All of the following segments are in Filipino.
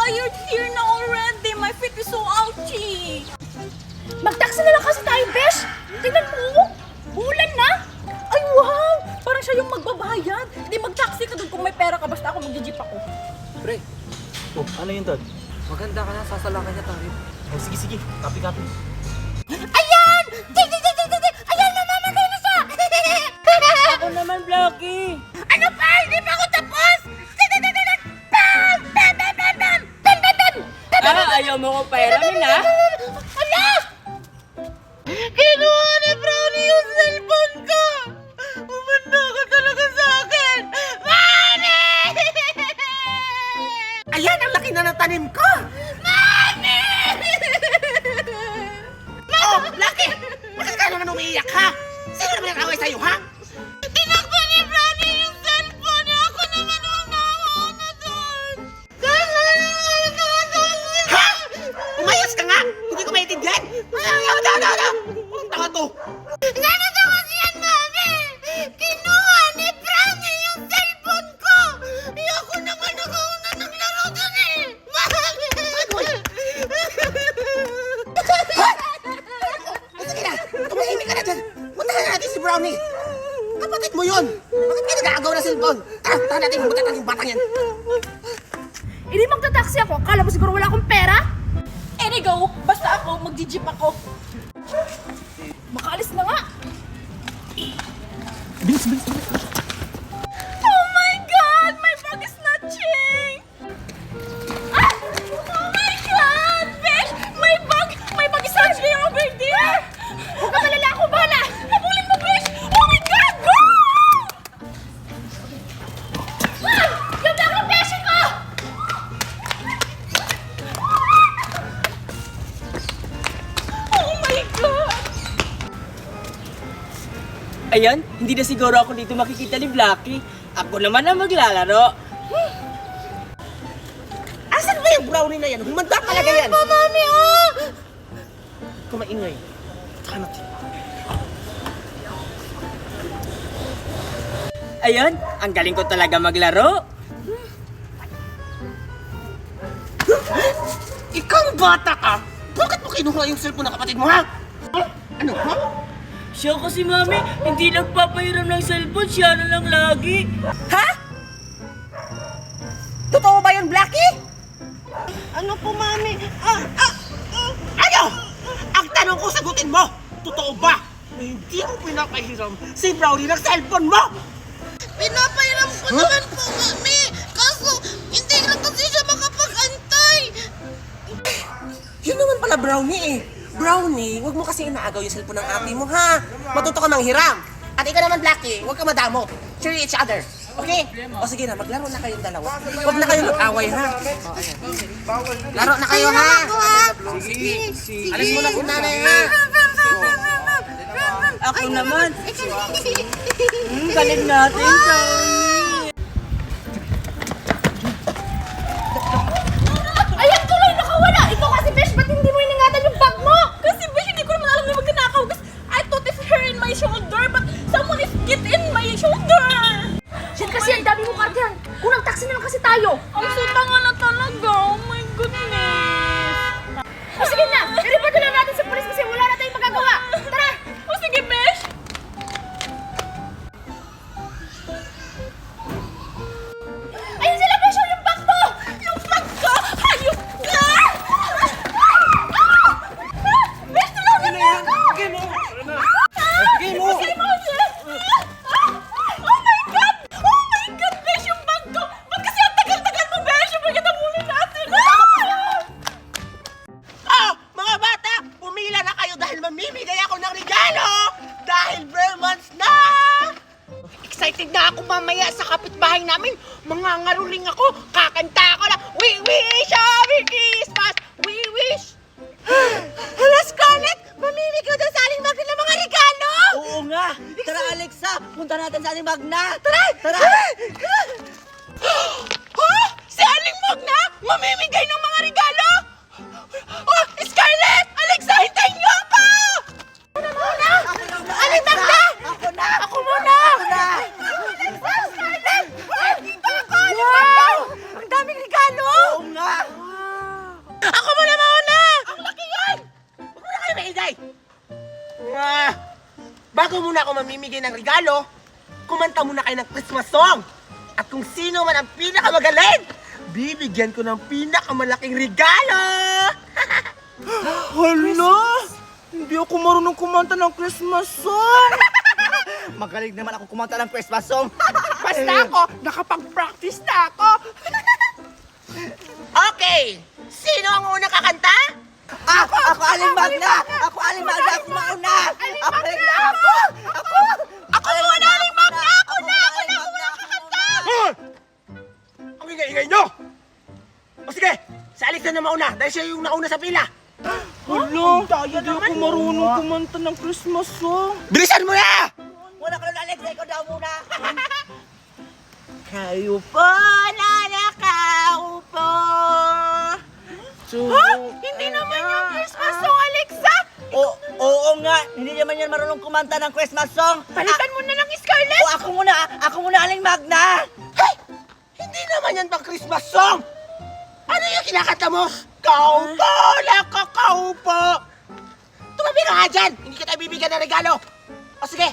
tired here na already. My feet is so ouchy. Mag-taxi na lang kasi tayo, besh. Tingnan mo, ulan na. Ay, wow! Parang siya yung magbabayad. Hindi mag-taxi ka doon kung may pera ka. Basta ako mag-jeep ako. Pre, ano yun, Todd? Maganda ka na, sasalakan niya tayo. Oh, sige, copy. Ayan! Ayan, namamatay na siya! Ako naman, Blackie. Ano pa? Hindi pa ako tapos! Bam! Bam! Bam! Bam! Bam! Bam! Bam! Bam! Ayaw mo ko pairamin, ha? Ala! Kinuha ni Brownie yung cellphone ko! Umanda ka talaga sa akin! Mami! Ayan, ang laki na ng tanim ko! Mami! Oh, Lucky! Bakit ka naman umiiyak, ha? Sino naman ang away sa'yo, ha? Tinakbo ni Brownie yung cellphone niya! Ako naman ang nauna doon! Ha? Umayos ka nga! Hindi ko maintindihan! Ano? Ang tanga to! Ganito kasi yan, Mami! Kinuha ni Brownie yung cellphone ko! Ako naman nakauna naglaro doon eh! Mami! Sige na! Tumahimik ka na dyan! Puntahan natin si Brownie! Kapatid mo yun! Bakit ka nag-aagaw ng cellphone? Tara natin, magtatang yung batang yan! Hindi magta-taxi ako. Kala mo siguro wala akong pera? Any go, basta ako, mag-jeep ako. Makaalis na nga. Bilis! Oh my God! My bag is snatching! Ah! Oh my God! Besh! My bag is snatching over there! Huwag ka malala, ako bahala. Habulin mo, Besh! Oh my God! Go! Ay! Yung bag ng beshi ko! Oh my God! Ayan, hindi na siguro ako dito makikita ni Blackie. Ako naman ang maglalaro. Asan ba yung Brownie na yan? Humanda talaga yan! Mami, oh! Kumaingay. Hanap. Ayan, ang galing ko talaga maglaro. Ikaw bata ka! Bakit mo kinuha yung cellphone ng kapatid mo, ha? Ano, ha? Siya kasi mami, hindi nagpapahiram ng cellphone, siya na lang lagi. Ha? Totoo ba yun, Blackie? Ano po, Mami? Ano? Ang tanong ko, sagutin mo! Totoo ba na hindi mo pinapahiram si Brownie ng cellphone mo? Pinapahiram ko naman po, Mami. Kaso, hindi lang kasi siya makapag-antay. Yun naman pala, Brownie eh. Brownie, huwag mo kasi inaagaw yung cellphone ng ate mo, ha? Matuto ka manghiram. At ikaw naman, Blackie, huwag ka madamo. Cheer each other. Okay? O sige na, maglaro na kayong dalawa. Huwag na kayong mag-away, ha? O, ayan. Laro na kayo, ha? Sige. Alis mo na si nanay, ha? Ako naman. Galing natin, Ayan tuloy, nakawala. Ikaw kasi, besh, ba't hindi mo iningatan yung bag mo? Kasi Besh, hindi ko naman alam na magnanakaw. Kasi I thought it's her in my shoulder, but someone is get in my shoulder. Yan kasi, ang dami mo kardiyan. Unang taxi na lang kasi tayo. Ang sutanga na talaga. Oh my goodness. O sige na, i-report na natin sa polis kasi wala na tayong magagawa. Tara! O sige, Besh. Ayun sila, besh, yung bag mo! Yung bag ko! Hayop ka! Besh, tulungan mo ako! Game mo! Sige mo, Besh! Oh my God! Oh my God, Besh, yung bag ko! Ba't kasi ang tagal-tagal mo, Besh? Yung bag nabulin natin! Oh, mga bata, pumila na kayo dahil mamimigay ako ng regalo! Dahil bare months na! Excited na ako mamaya sa kapitbahay namin. Mga ngaruling ako, kakanta ako na, We wish a Merry Christmas! We wish! Hala, Scarlett! Mamimigay daw sa aling magna ng mga regalo! Oo nga. Tara, Alexa, punta natin sa ating magna. Tara! Ha? Si Aling Magna? Mamimigay ng mga regalo? Oh, Scarlett! Alexa, hintayin niyo ako! Aling Magna! Ako muna! Scarlett! Dito ako! Aling Magna! Ang daming regalo! Oo nga. bago muna ako mamimigay ng regalo, kumanta muna kayo ng Christmas song. At kung sino man ang pinakamagaling, bibigyan ko ng pinakamalaking regalo! Hala! Hindi ako marunong kumanta ng Christmas song. Magaling naman ako kumanta ng Christmas song. Basta ako, nakapag-practice na ako. Okay, sino ang unang kakanta? Ako Aling Magna! Ako Aling Magna! Ako mauna! Ako na! Ako muna Aling Magna! Ako na! Hoy! Ang ingay-ingay nyo! O sige, si Alex na mauna dahil siya yung nauna sa pila. Hala! Hindi ako marunong kumanta ng Christmas song. Bilisan mo na! Muna ka na Alex! Ikaw daw muna! Kayo po na nakaupo. Hindi naman yung Christmas song, Alexa! Oo nga! Hindi naman yan marunong kumanta ng Christmas song! Palitan mo na lang, Scarlett! Ako muna Aling Magna! Hey! Hindi naman yan pang Christmas song! Ano yung kinakanta mo? Kaupo lang kakaupo! Tumabi ka nga dyan! Hindi kita bibigyan ng regalo! O sige,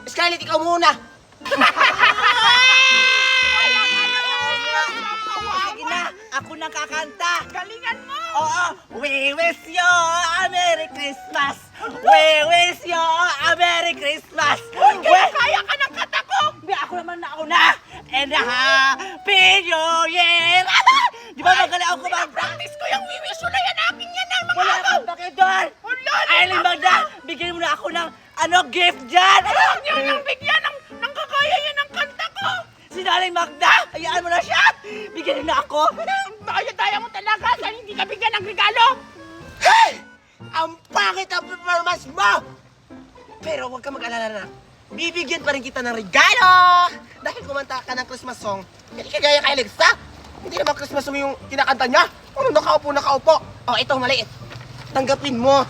Scarlett, ikaw muna! Sige na! Ako nang kakanta! Galingan mo! Oo! We wish you a Merry Christmas! We wish you a Merry Christmas! Kaya ka ng kata ko! Ako naman nauna! And a Happy New Year! Di ba magaling ako Practice ko yung wiwish na yan, akin yan ang mga Wala kang bakidor! Aling Magna! Bigyan mo na ako ng gift dyan! Huwag niyo nang bigyan ng kakaya yan ang kanta ko! Sinaling Magda! Hayaan mo na siya! Bigyan niyo na ako! Ang daya-daya mo talaga dahil hindi ka bigyan ng regalo! Hey! Ang pangit ang performance mo! Pero huwag ka mag-alala na. Bibigyan pa rin kita ng regalo! Dahil kumanta ka ng Christmas song, hindi ka gaya kay Alexa. Hindi naman Christmas song yung kinakanta niya. Ano, nakaupo. Oh, ito, maliit. Tanggapin mo.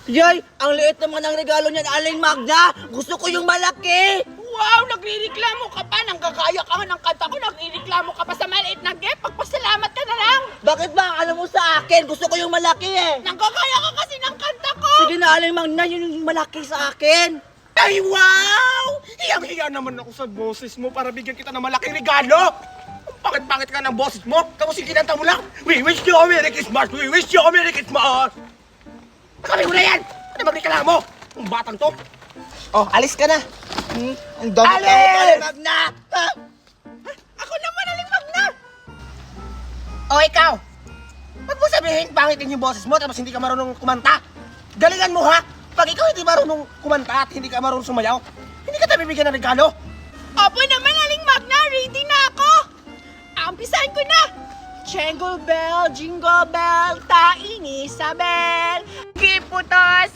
Yay! Ang liit naman ng regalo niyan, Aling Magda! Gusto ko yung malaki! Wow! Nagre-reklamo ka pa! Nanggagaya ka ng kanta ko! Nagre-reklamo ka pa sa maliit na gift! Pagpasalamat ka na lang! Bakit ba? Alam mo sa akin, gusto ko yung malaki eh! Nanggagaya ka kasi ng kanta ko! Sige na, Aling Magda, yun yung malaki sa akin! Ay, wow! Hiyang-hiya naman ako sa boses mo para bigyan kita ng malaking regalo! Ang pangit ka ng boses mo, tapos yung kinanta mo lang, We wish you a Merry Christmas! We wish you a Merry Christmas! Kami mo na yan! Ano magreklamo? Ang batang to! Oh, alis ka na! Ang dami ka mo, Aling Magna! Ako naman, Aling Magna! O, ikaw! Huwag mo sabihin pangit din yung boses mo tapos hindi ka marunong kumanta. Galingan mo, ha? Pag ikaw hindi marunong kumanta at hindi ka marunong sumayaw, hindi ka tayo bibigyan ng regalo. Opo naman, Aling Magna! Ready na ako! Umpisahan ko na! Jingle bell, taing Isabel. Giputos,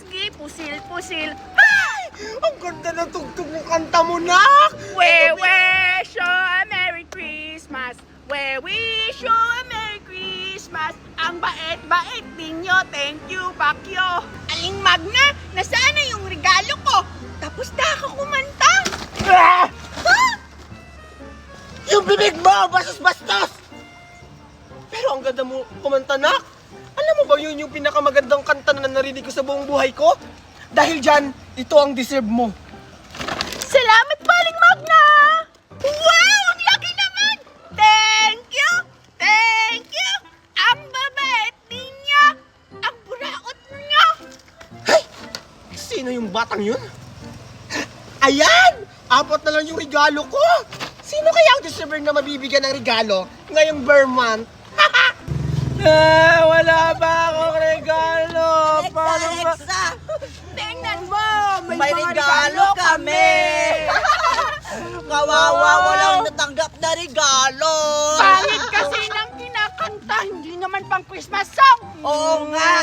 gipusil. Ay! Ang ganda ng tugtog ng kanta mo, nak! We wish you a Merry Christmas. We wish you a Merry Christmas. Ang bait-bait ninyo. Thank you, Bakyo. Aling Magna, nasaan na yung regalo ko? Tapos na ako kumanta. Ah! Yung bibig mo, bastos-bastos! Pero ang ganda mo kumanta, nak. Alam mo ba yun yung pinakamagandang kanta na narinig ko sa buong buhay ko? Dahil dyan, ito ang deserve mo. Salamat po, Aling Magna! Wow! Ang laki naman! Thank you! Ang babait ninyo! Ang buraot ninyo! Hey! Sino yung batang yun? Ayan! 4 na lang yung regalo ko! Sino kaya ang deserver na mabibigyan ng regalo ngayong Vermont? Wala ba akong regalo? Alexa! Tingnan mo! May regalo kami! Kawawa, walang natanggap na regalo! Pangit kasi ng kinakanta, hindi naman pang Christmas song! Oo nga!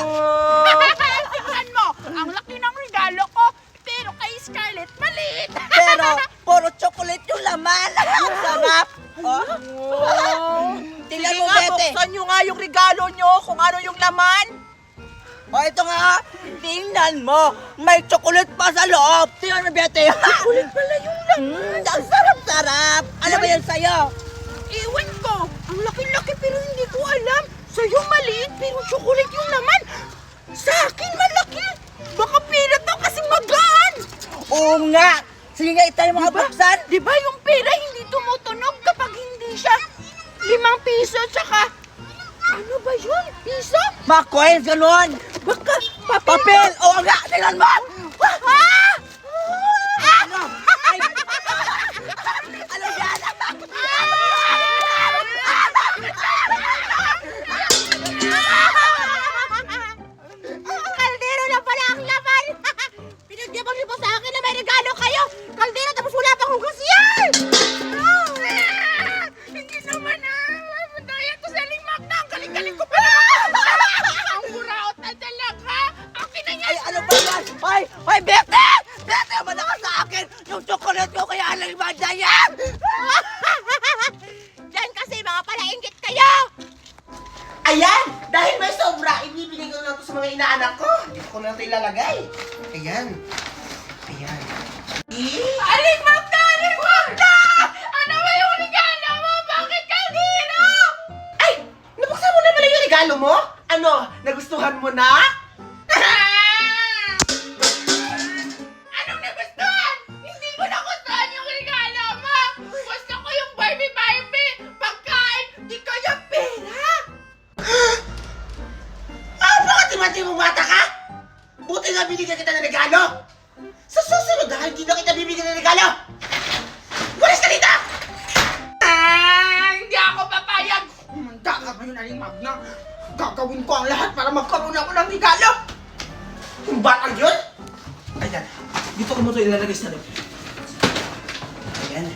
Tingnan mo, ang laki ng regalo ko, pero kay Scarlett, maliit! Pero, puro chocolate yung laman! Ang sarap! Oh. Tingnan mo, Bete! Buksan nyo nga yung regalo nyo kung ano yung laman! O, ito nga! Tingnan mo! May chocolate pa sa loob! Tingnan mo, Bete! Chocolate pala yung laman! Ang sarap-sarap! Ano ba yan sa'yo? Iwan ko, ang laki-laki pero hindi ko alam. Sa'yo maliit pero chocolate yung laman. Sa akin malaki. Baka pera to kasi maga. Oo nga! Sige nga, itay mga buksan! Di ba yung pera hindi tumutunog kapag hindi siya 5 piso tsaka ano ba yun? Piso? Mga coins, ganun! Baka Papel! Oo nga! Tingnan mo! Ah! Ano? Ay! Ano yan? Kaldero na pala ang laman! Pinagyabang niyo pa sa akin na may regalo kayo! Kaldero tapos wala pang hugas yan! Hindi naman dahil ko sa Magna. Ang galing-galing ko pala. Ang buraot na talaga. Akin na yan. Ay, ano ba yan? Ay! Ay, Bete! Bete, naman ka sa akin! Yung chocolate ko kaya alang Magna yan! Diyan kasi mga palainggit kayo! Ayan! Dahil may sobra, ibibigay ko na ito sa mga inaanak ko. Dito ko na ito ilalagay. Ayan. Ayan. Aling Magna! Aling Magna! Ano ba yung regalo mo? Bakit kanino? Ay! Nabuksan mo na pala yung regalo mo? Ano? Nagustuhan mo na? Anong nagustuhan? Hindi ko nagustuhan yung regalo mo. Gusto ko yung Barbie, pagkain, di kaya pera. Ah, bakit timati mong bata ka? Buti nga binigyan kita ng regalo. Sa susunod na, hindi na kita bibigyan ng regalo. Walis ka dito! Hindi ako papayag. Humanda ka ngayon, Aling Magna. Gagawin ko ang lahat para magkaroon ako ng regalo. Yung batang yun? Ayan. Dito ko mo ito ilalagay sa loob. Ayan.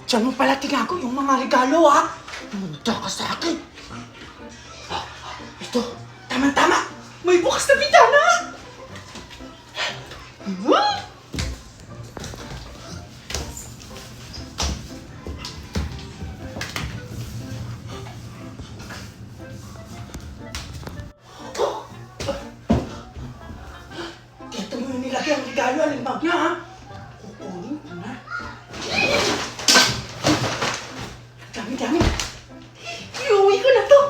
Diyan mo pala tinago yung mga regalo, ha? Munda ka sa akin. Ito, tama-tama. May bukas na bintana. Dito mo yung nilagay ang regalo, Aling Magna, ha? Kukunin ko na. Dami-dami. Iuwi ko na to.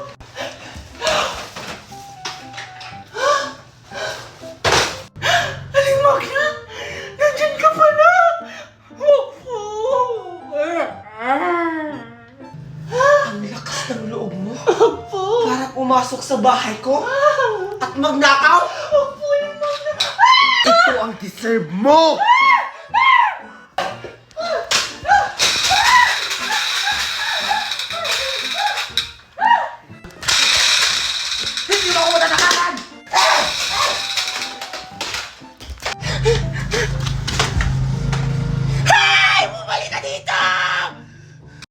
Aling Magna, nandyan ka pala. Ang lakas ng loob mo. Para pumasok sa bahay ko at magnakaw. Ito ang deserve mo.